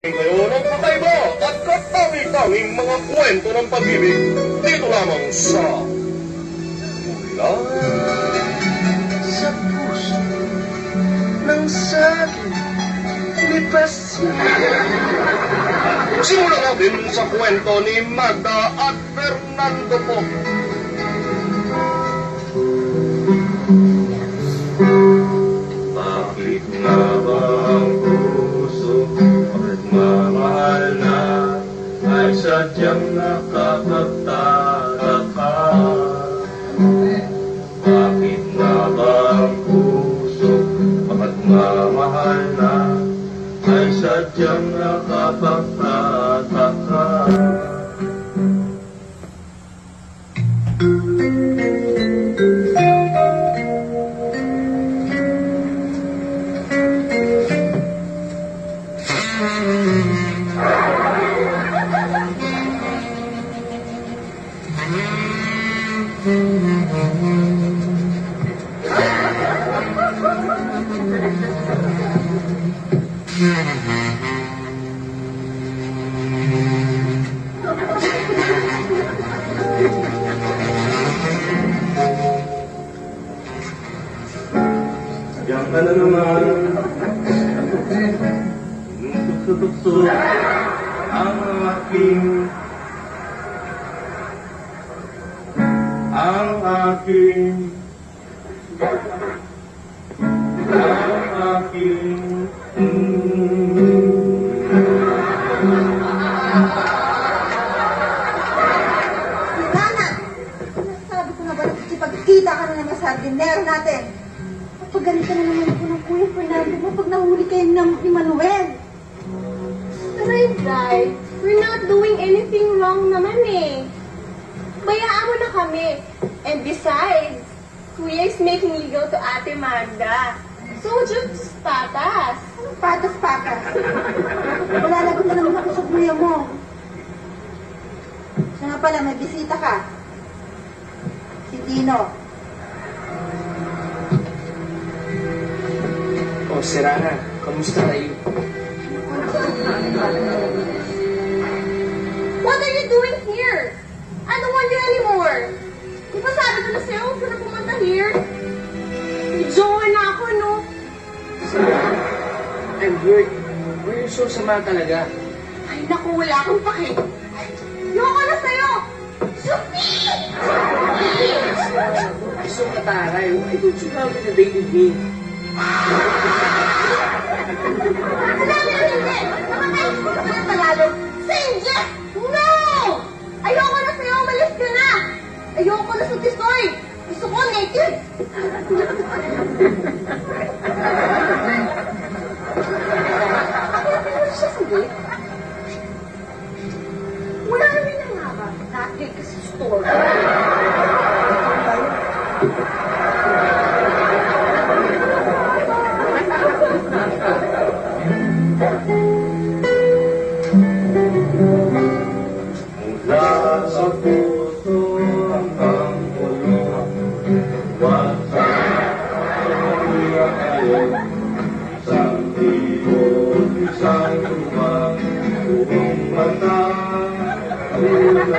Ngayon ang kakaiba at katabi-tabing mga kwento ng pag-ibig dito lamang sa Mula sa Puso ng Saging Lipas. Simulan natin sa kwento ni Magda at Fernando po. Bakit nga ba ang puso at mamahal na ay sadyang nakapagtataka? Bakit nga ba ang puso at mamahal na ay sadyang nakapagtataka? Diyan ka na naman. Tukso-tukso ang aking Rana! Sinasabi ko na ba nakikipagkita ka na naman sa hardinero natin? Kapag ganito na naman ako ng Kuya Fernando mo pag nahuli kayo ni Manuel. Right. We're not doing anything wrong naman eh. Bayaan mo na kami. And besides, Kuya is making legal to Ate Magda. So just patas. Anong patas-patas? Malalagot na naman ako sa kuya mo. Siya nga pala, may bisita ka. Si Tino. Oh, si Rana, kamusta kayo? What are you doing here? I don't want you anymore. Di ba sabi ko na sa'yo, huwag ka na pumunta here? May jowa na ako, no? I'm hurt. Why are you so sama talaga? Ay, naku, wala akong pake. Ayoko na sa'yo! Sophie! I'm so kataray. I told you how to date with me. Alam mo yun, hindi! Nakakain ko na ng Tagalog. Say yes! No! Ayoko na sa'yo, umalis ka na! Ayoko na sa tisoy! Gusto ko naked! Ako siya sige. Wala rin na nga ba? Naked ka sa store. Mula sa puso hanggang ulo, wasak kayo. Isang ibon, isang lumang, buong mata, kulay